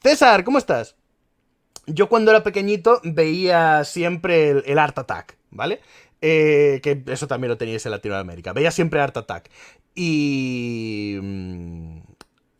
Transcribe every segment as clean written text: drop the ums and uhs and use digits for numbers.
César, ¿cómo estás? Yo cuando era pequeñito veía siempre el Art Attack, ¿vale? Que eso también lo teníais en Latinoamérica. Veía siempre Art Attack. Y...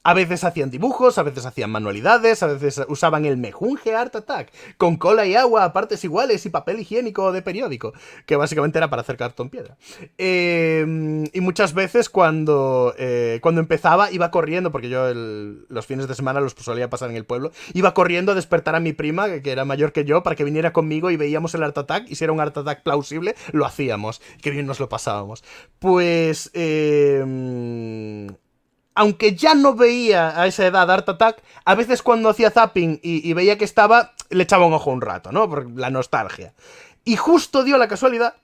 a veces hacían dibujos, a veces hacían manualidades, a veces usaban el mejunje Art Attack, con cola y agua a partes iguales y papel higiénico de periódico, que básicamente era para hacer cartón piedra. Y muchas veces cuando empezaba iba corriendo, porque yo los fines de semana los solía pasar en el pueblo, iba corriendo a despertar a mi prima, que era mayor que yo, para que viniera conmigo y veíamos el Art Attack, y si era un Art Attack plausible, lo hacíamos, que bien nos lo pasábamos. Pues... aunque ya no veía a esa edad Art Attack, a veces cuando hacía zapping y veía que estaba, le echaba un ojo un rato, ¿no? Por la nostalgia. Y justo dio la casualidad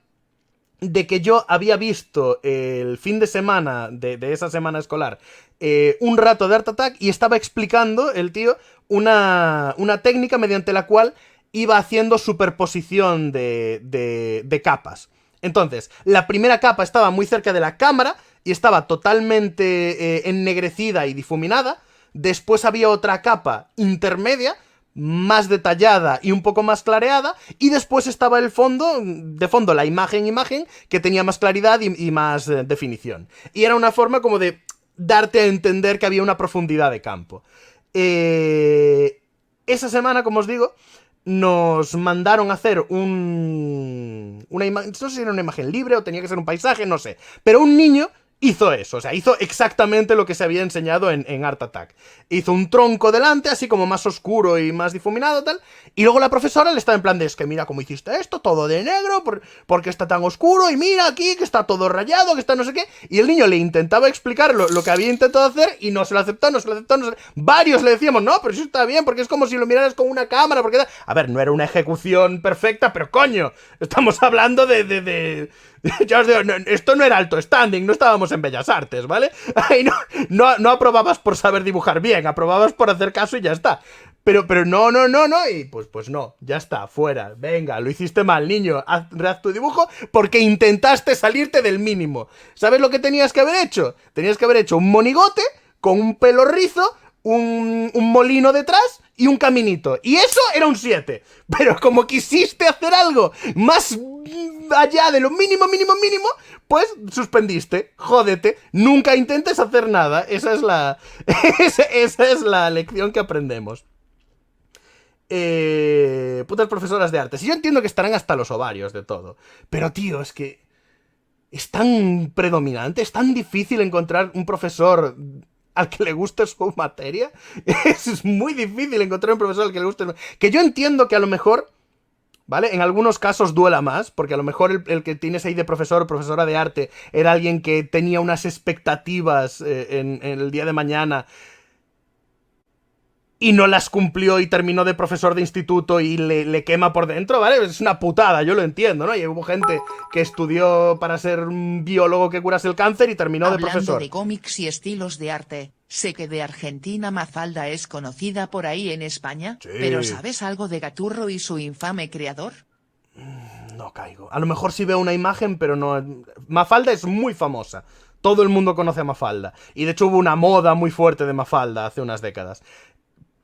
de que yo había visto el fin de semana de esa semana escolar un rato de Art Attack y estaba explicando el tío una técnica mediante la cual iba haciendo superposición de capas. Entonces, la primera capa estaba muy cerca de la cámara y estaba totalmente ennegrecida y difuminada. Después había otra capa intermedia, más detallada y un poco más clareada. Y después estaba el fondo, de fondo la imagen, que tenía más claridad y más definición. Y era una forma como de darte a entender que había una profundidad de campo. Esa semana, como os digo, nos mandaron a hacer una imagen, no sé si era una imagen libre o tenía que ser un paisaje, no sé. Pero un niño hizo eso, o sea, hizo exactamente lo que se había enseñado en Art Attack. Hizo un tronco delante, así como más oscuro y más difuminado, tal. Y luego la profesora le estaba en plan de, es que mira cómo hiciste esto, todo de negro, porque está tan oscuro, y mira aquí que está todo rayado, que está no sé qué. Y el niño le intentaba explicar lo que había intentado hacer y no se lo aceptó, no se lo aceptó, no se lo... Varios le decíamos, no, pero eso está bien, porque es como si lo miraras con una cámara, porque... A ver, no era una ejecución perfecta, pero coño, estamos hablando ya os digo, no, esto no era alto standing, no estábamos en Bellas Artes, ¿vale? Ahí no aprobabas por saber dibujar bien, aprobabas por hacer caso y ya está. Pero no, y pues no, ya está, fuera, venga, lo hiciste mal, niño, haz tu dibujo porque intentaste salirte del mínimo. ¿Sabes lo que tenías que haber hecho? Tenías que haber hecho un monigote con un pelo rizo, un molino detrás y un caminito. Y eso era un 7. Pero como quisiste hacer algo más allá de lo mínimo, pues suspendiste. Jódete. Nunca intentes hacer nada. Esa es la, esa es la lección que aprendemos. Putas profesoras de artes. Y yo entiendo que estarán hasta los ovarios de todo. Pero tío, es que es tan predominante, es tan difícil encontrar un profesor al que le guste su materia. Es muy difícil encontrar un profesor al que le guste... Que yo entiendo que a lo mejor, ¿vale? En algunos casos duela más, porque a lo mejor el que tienes ahí de profesor o profesora de arte era alguien que tenía unas expectativas en el día de mañana y no las cumplió y terminó de profesor de instituto y le quema por dentro, ¿vale? Es una putada, yo lo entiendo, ¿no? Y hubo gente que estudió para ser un biólogo que curase el cáncer y terminó de Hablando profesor. de cómics y estilos de arte, sé que de Argentina Mafalda es conocida por ahí en España, pero Sí. ¿sabes algo de Gaturro y su infame creador? No caigo. A lo mejor sí veo una imagen, pero no... Mafalda es muy famosa. Todo el mundo conoce a Mafalda. Y de hecho hubo una moda muy fuerte de Mafalda hace unas décadas.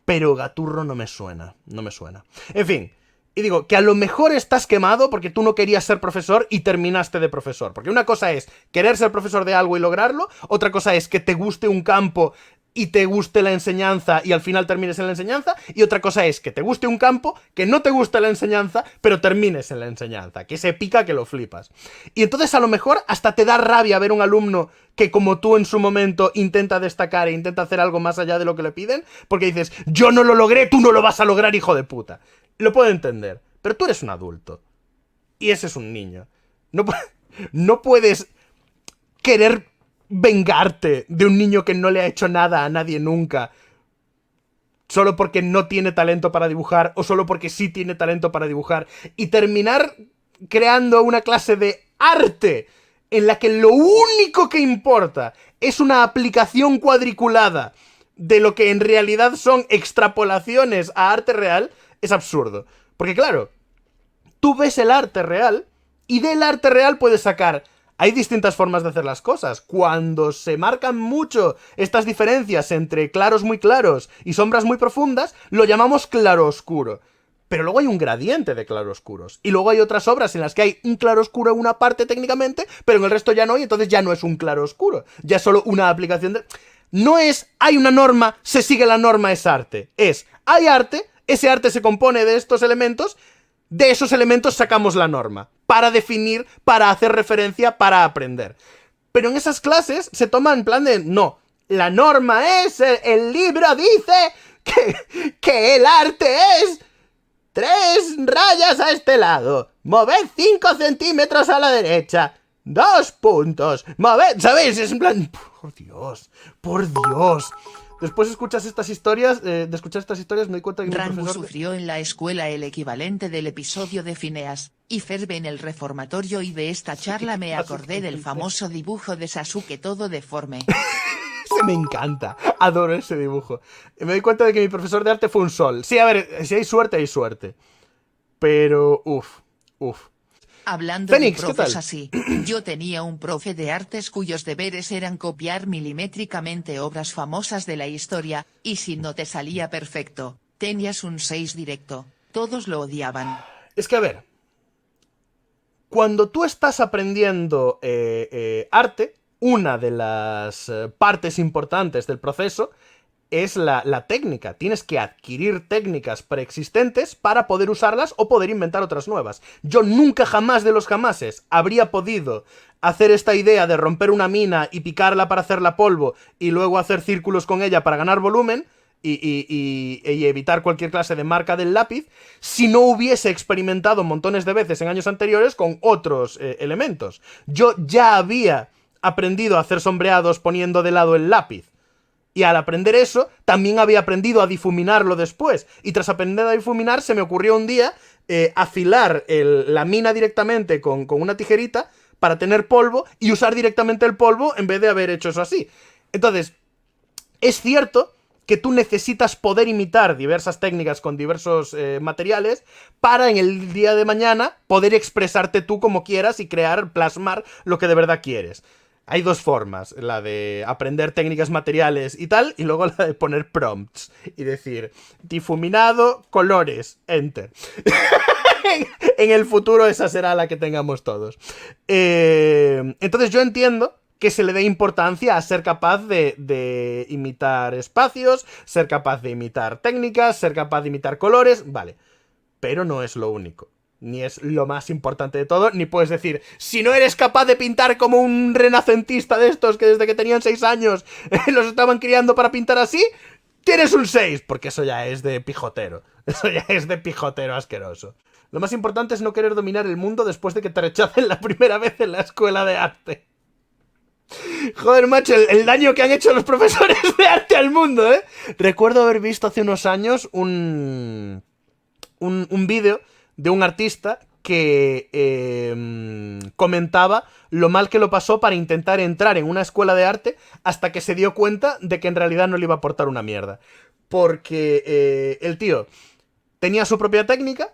Pero Gaturro no me suena. No me suena. En fin. Y digo, que a lo mejor estás quemado porque tú no querías ser profesor y terminaste de profesor. Porque una cosa es querer ser profesor de algo y lograrlo. Otra cosa es que te guste un campo y te guste la enseñanza y al final termines en la enseñanza. Y otra cosa es que te guste un campo, que no te guste la enseñanza, pero termines en la enseñanza. Que se pica que lo flipas. Y entonces a lo mejor hasta te da rabia ver un alumno que como tú en su momento intenta destacar e intenta hacer algo más allá de lo que le piden, porque dices, yo no lo logré, tú no lo vas a lograr, hijo de puta. Lo puedo entender, pero tú eres un adulto. Y ese es un niño. No, no puedes querer vengarte de un niño que no le ha hecho nada a nadie nunca, solo porque no tiene talento para dibujar o solo porque sí tiene talento para dibujar, y terminar creando una clase de arte en la que lo único que importa es una aplicación cuadriculada de lo que en realidad son extrapolaciones a arte real, es absurdo. Porque claro, tú ves el arte real y del arte real puedes sacar hay distintas formas de hacer las cosas. Cuando se marcan mucho estas diferencias entre claros muy claros y sombras muy profundas, lo llamamos claroscuro. Pero luego hay un gradiente de claroscuros. Y luego hay otras obras en las que hay un claroscuro en una parte técnicamente, pero en el resto ya no, y entonces ya no es un claroscuro. Ya es solo una aplicación de... No es, hay una norma, se sigue la norma, es arte. Es, hay arte, ese arte se compone de estos elementos, de esos elementos sacamos la norma. Para definir, para hacer referencia, para aprender. Pero en esas clases se toma en plan de, no, la norma es, el libro dice que el arte es 3 rayas a este lado, moved 5 centímetros a la derecha, 2 puntos, moved, ¿sabéis? Es en plan, por Dios. Después escuchas estas historias, de escuchar estas historias me di cuenta que mi Rangu profesor... sufrió en la escuela el equivalente del episodio de Phineas y Ferb en el reformatorio, y de esta charla me acordé del famoso dibujo de Sasuke todo deforme. Se me encanta, adoro ese dibujo. Me doy cuenta de que mi profesor de arte fue un sol. Sí, a ver, si hay suerte, hay suerte. Pero, uff. Hablando Fénix, de ¿qué profes tal? así, yo tenía un profe de artes cuyos deberes eran copiar milimétricamente obras famosas de la historia, y si no te salía perfecto, tenías un 6 directo. Todos lo odiaban. Es que, a ver, cuando tú estás aprendiendo arte, una de las partes importantes del proceso es la técnica. Tienes que adquirir técnicas preexistentes para poder usarlas o poder inventar otras nuevas. Yo nunca jamás de los jamases habría podido hacer esta idea de romper una mina y picarla para hacerla polvo y luego hacer círculos con ella para ganar volumen y evitar cualquier clase de marca del lápiz si no hubiese experimentado montones de veces en años anteriores con otros elementos. Yo ya había aprendido a hacer sombreados poniendo de lado el lápiz. Y al aprender eso, también había aprendido a difuminarlo después. Y tras aprender a difuminar, se me ocurrió un día afilar la mina directamente con una tijerita para tener polvo y usar directamente el polvo en vez de haber hecho eso así. Entonces, es cierto que tú necesitas poder imitar diversas técnicas con diversos materiales para en el día de mañana poder expresarte tú como quieras y crear, plasmar lo que de verdad quieres. Hay dos formas, la de aprender técnicas materiales y tal, y luego la de poner prompts y decir, difuminado, colores, enter. En el futuro esa será la que tengamos todos. Entonces yo entiendo que se le dé importancia a ser capaz de imitar espacios, ser capaz de imitar técnicas, ser capaz de imitar colores, vale. Pero no es lo único. Ni es lo más importante de todo, ni puedes decir, si no eres capaz de pintar como un renacentista de estos que desde que tenían 6 años los estaban criando para pintar así, tienes un 6, porque eso ya es de pijotero. Eso ya es de pijotero asqueroso. Lo más importante es no querer dominar el mundo después de que te rechacen la primera vez en la escuela de arte. Joder, macho, el daño que han hecho los profesores de arte al mundo, ¿eh? Recuerdo haber visto hace unos años un vídeo de un artista que comentaba lo mal que lo pasó para intentar entrar en una escuela de arte hasta que se dio cuenta de que en realidad no le iba a aportar una mierda. Porque el tío tenía su propia técnica.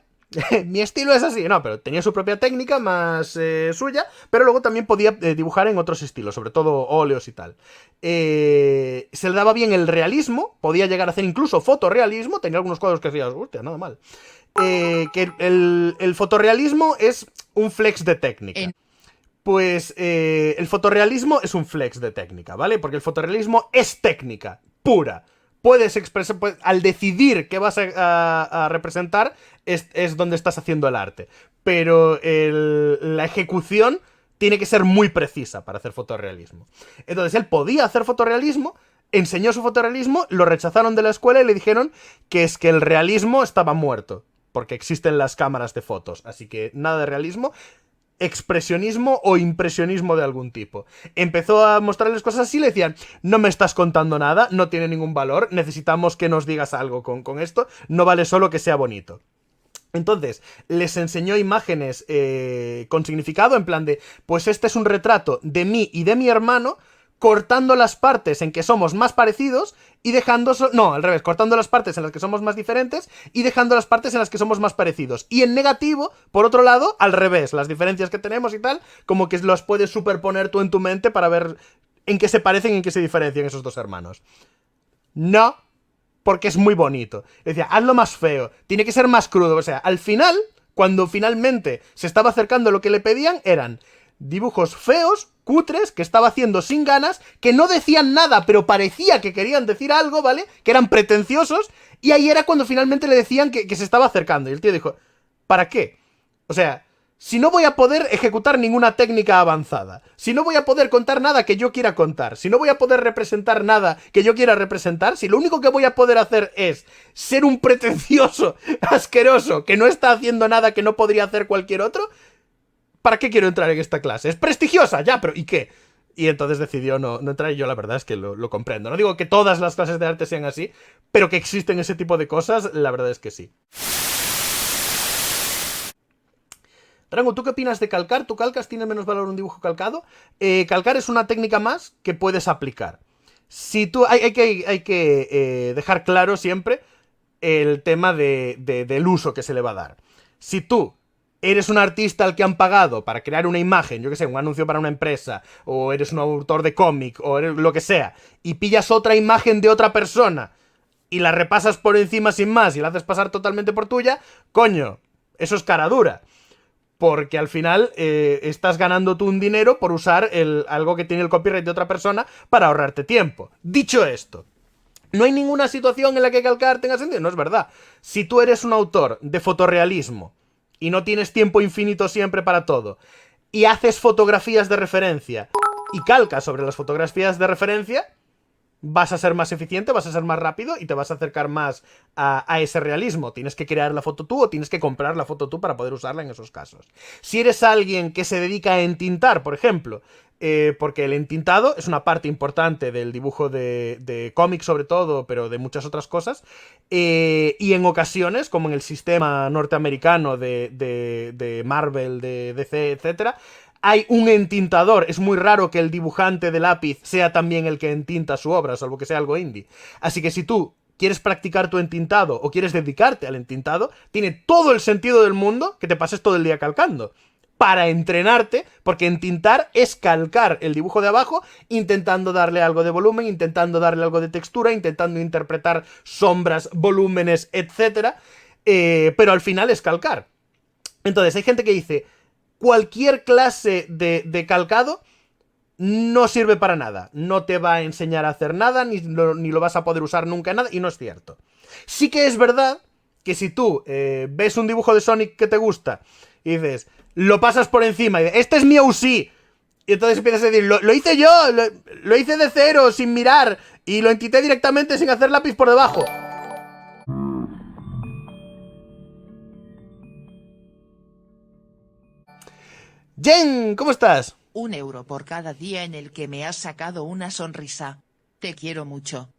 Mi estilo es así, no, pero tenía su propia técnica más suya, pero luego también podía dibujar en otros estilos, sobre todo óleos y tal. Se le daba bien el realismo, podía llegar a hacer incluso fotorrealismo, tenía algunos cuadros que hacías, hostia, nada mal. Que el fotorrealismo es un flex de técnica. Pues el fotorrealismo es un flex de técnica, ¿vale? Porque el fotorrealismo es técnica pura. Puedes expresar, al decidir qué vas a representar, es donde estás haciendo el arte. Pero la ejecución tiene que ser muy precisa para hacer fotorrealismo. Entonces él podía hacer fotorrealismo, enseñó su fotorrealismo, lo rechazaron de la escuela y le dijeron que es que el realismo estaba muerto, porque existen las cámaras de fotos, así que nada de realismo, expresionismo o impresionismo de algún tipo. Empezó a mostrarles cosas así y le decían, no me estás contando nada, no tiene ningún valor, necesitamos que nos digas algo con esto, no vale solo que sea bonito. Entonces, les enseñó imágenes con significado, en plan de, pues este es un retrato de mí y de mi hermano, cortando las partes en que somos más parecidos y dejando... no, al revés, cortando las partes en las que somos más diferentes y dejando las partes en las que somos más parecidos. Y en negativo, por otro lado, al revés, las diferencias que tenemos y tal, como que las puedes superponer tú en tu mente para ver en qué se parecen y en qué se diferencian esos dos hermanos. No, porque es muy bonito. Decía, hazlo más feo, tiene que ser más crudo. O sea, al final, cuando finalmente se estaba acercando a lo que le pedían, eran dibujos feos, cutres, que estaba haciendo sin ganas, que no decían nada, pero parecía que querían decir algo, ¿vale? Que eran pretenciosos, y ahí era cuando finalmente le decían que se estaba acercando. Y el tío dijo, ¿para qué? O sea, si no voy a poder ejecutar ninguna técnica avanzada, si no voy a poder contar nada que yo quiera contar, si no voy a poder representar nada que yo quiera representar, si lo único que voy a poder hacer es ser un pretencioso, asqueroso, que no está haciendo nada que no podría hacer cualquier otro, ¿para qué quiero entrar en esta clase? Es prestigiosa, ya, pero ¿y qué? Y entonces decidió no entrar y yo la verdad es que lo comprendo. No digo que todas las clases de arte sean así, pero que existen ese tipo de cosas, la verdad es que sí. Rango, ¿tú qué opinas de calcar? ¿Tú calcas? ¿Tiene menos valor un dibujo calcado? Calcar es una técnica más que puedes aplicar. Si tú... Hay que dejar claro siempre el tema del uso que se le va a dar. Si tú eres un artista al que han pagado para crear una imagen, yo que sé, un anuncio para una empresa, o eres un autor de cómic, o eres lo que sea, y pillas otra imagen de otra persona y la repasas por encima sin más y la haces pasar totalmente por tuya, coño, eso es cara dura. Porque al final estás ganando tú un dinero por usar algo que tiene el copyright de otra persona para ahorrarte tiempo. Dicho esto, no hay ninguna situación en la que calcar tenga sentido. No es verdad. Si tú eres un autor de fotorrealismo y no tienes tiempo infinito siempre para todo, y haces fotografías de referencia y calcas sobre las fotografías de referencia, vas a ser más eficiente, vas a ser más rápido y te vas a acercar más a ese realismo. Tienes que crear la foto tú o tienes que comprar la foto tú para poder usarla en esos casos. Si eres alguien que se dedica a entintar, por ejemplo, porque el entintado es una parte importante del dibujo de cómic sobre todo, pero de muchas otras cosas, y en ocasiones, como en el sistema norteamericano de Marvel, de DC, etcétera, hay un entintador. Es muy raro que el dibujante de lápiz sea también el que entinta su obra, salvo que sea algo indie. Así que si tú quieres practicar tu entintado o quieres dedicarte al entintado, tiene todo el sentido del mundo que te pases todo el día calcando. Para entrenarte, porque entintar es calcar el dibujo de abajo, intentando darle algo de volumen, intentando darle algo de textura, intentando interpretar sombras, volúmenes, etc. Pero al final es calcar. Entonces hay gente que dice, cualquier clase de calcado no sirve para nada. No te va a enseñar a hacer nada, ni lo vas a poder usar nunca en nada, y no es cierto. Sí que es verdad que si tú ves un dibujo de Sonic que te gusta y dices, lo pasas por encima y dices, este es mi OC, y entonces empiezas a decir, lo hice yo, lo hice de cero, sin mirar, y lo entité directamente sin hacer lápiz por debajo. Jen, ¿cómo estás? €1 por cada día en el que me has sacado una sonrisa. Te quiero mucho.